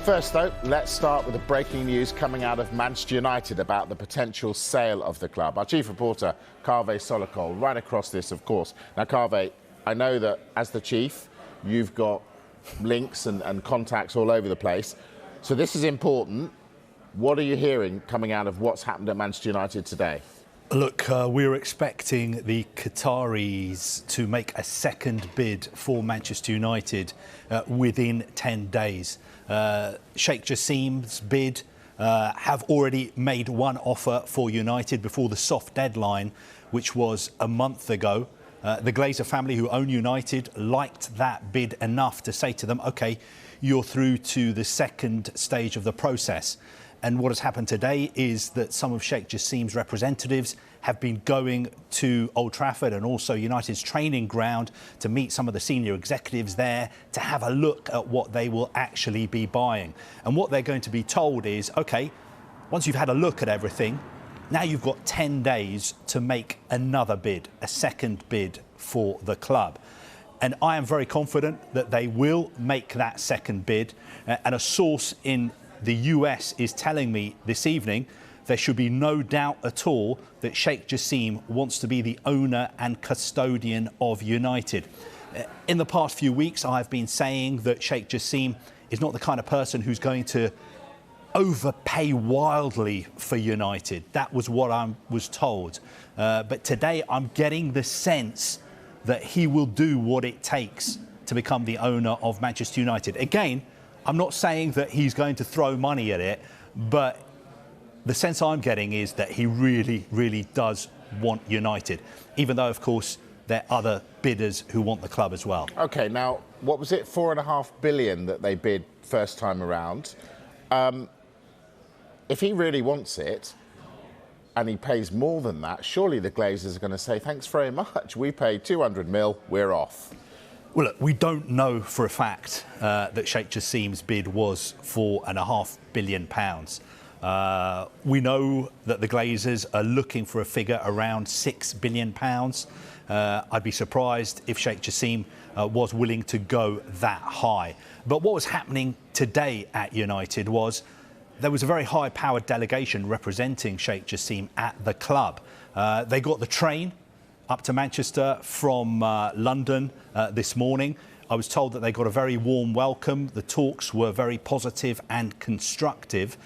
First, though, let's start with the breaking news coming out of Manchester United about the potential sale of the club. Our chief reporter, Kaveh Solokol, right across this, of course. Now, Kaveh, I know that as the chief, you've got links and contacts all over the place. So this is important. What are you hearing coming out of what's happened at Manchester United today? Look, we're expecting the Qataris to make a second bid for Manchester United within 10 days. Sheikh Jassim's bid have already made one offer for United before the soft deadline, which was a month ago. The Glazer family, who own United, liked that bid enough to say to them, OK, you're through to the second stage of the process. And what has happened today is that some of Sheikh Jassim's representatives have been going to Old Trafford and also United's training ground to meet some of the senior executives there to have a look at what they will actually be buying. And what they're going to be told is, OK, once you've had a look at everything, now you've got 10 days to make another bid, a second bid for the club. And I am very confident that they will make that second bid. And a source in the US is telling me this evening there should be no doubt at all that Sheikh Jassim wants to be the owner and custodian of United. In the past few weeks, I've been saying that Sheikh Jassim is not the kind of person who's going to overpay wildly for United. That was what I was told. But today I'm getting the sense that he will do what it takes to become the owner of Manchester United. Again, I'm not saying that he's going to throw money at it, but the sense I'm getting is that he really, really does want United, even though, of course, there are other bidders who want the club as well. OK, now, what was it, $4.5 billion that they bid first time around? If he really wants it, and he pays more than that, surely the Glazers are going to say, thanks very much, we paid 200 mil, we're off. Well, look, we don't know for a fact that Sheikh Jassim's bid was £4.5 billion. We know that the Glazers are looking for a figure around £6 billion. I'd be surprised if Sheikh Jassim was willing to go that high. But what was happening today at United was there was a very high-powered delegation representing Sheikh Jassim at the club. They got the train up to Manchester from London this morning. I was told that they got a very warm welcome. The talks were very positive and constructive.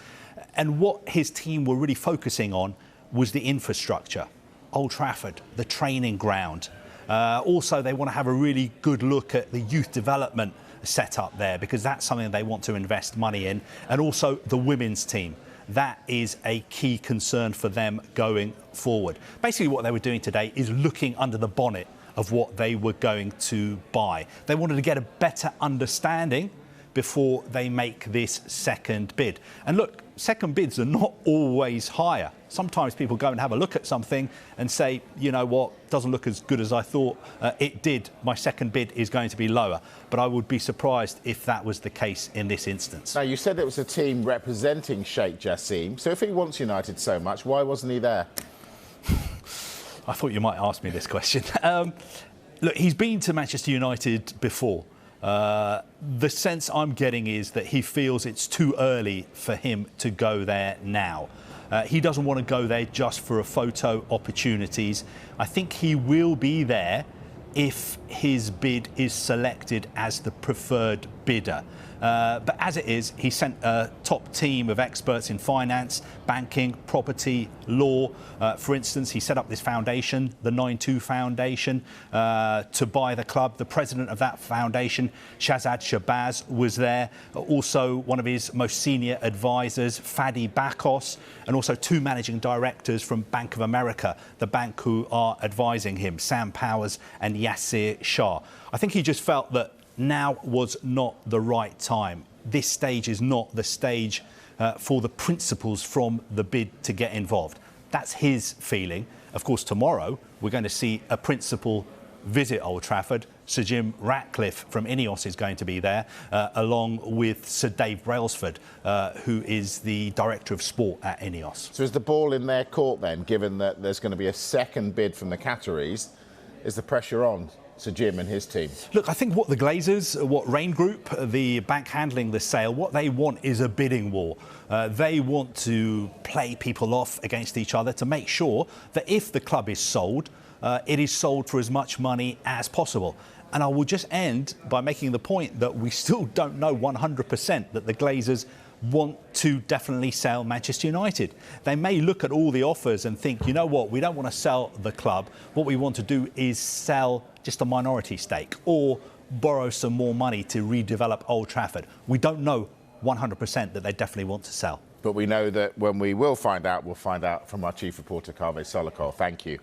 And what his team were really focusing on was the infrastructure. Old Trafford, the training ground. Also, they want to have a really good look at the youth development set up there, because that's something they want to invest money in. And also the women's team. That is a key concern for them going forward. Basically, what they were doing today is looking under the bonnet of what they were going to buy. They wanted to get a better understanding before they make this second bid. And look, second bids are not always higher. Sometimes people go and have a look at something and say, you know what, doesn't look as good as I thought it did. My second bid is going to be lower. But I would be surprised if that was the case in this instance. Now, you said it was a team representing Sheikh Jassim. So if he wants United so much, why wasn't he there? I thought you might ask me this question. Look, he's been to Manchester United before. The sense I'm getting is that he feels it's too early for him to go there now. He doesn't want to go there just for a photo opportunities. I think he will be there if his bid is selected as the preferred bidder. But as it is, he sent a top team of experts in finance, banking, property, law. For instance, he set up this foundation, the 9-2 Foundation, to buy the club. The president of that foundation, Shahzad Shabazz, was there. Also, one of his most senior advisors, Fadi Bakos, and also two managing directors from Bank of America, the bank who are advising him, Sam Powers and Yasir Shah. I think he just felt that now was not the right time. This stage is not the stage for the principals from the bid to get involved. That's his feeling. Of course, tomorrow we're going to see a principal visit Old Trafford. Sir Jim Ratcliffe from Ineos is going to be there, along with Sir Dave Brailsford, who is the Director of Sport at Ineos. So is the ball in their court then, given that there's going to be a second bid from the Qataris? Is the pressure on Sir Jim and his team? Look, I think what the Glazers, what Rain Group, the bank handling the sale, what they want is a bidding war. They want to play people off against each other to make sure that if the club is sold, it is sold for as much money as possible. And I will just end by making the point that we still don't know 100% that the Glazers want to definitely sell Manchester United. They may look at all the offers and think, you know what, we don't want to sell the club. What we want to do is sell just a minority stake or borrow some more money to redevelop Old Trafford. We don't know 100% that they definitely want to sell. But we know that when we will find out, we'll find out from our chief reporter, Kaveh Solokol. Thank you.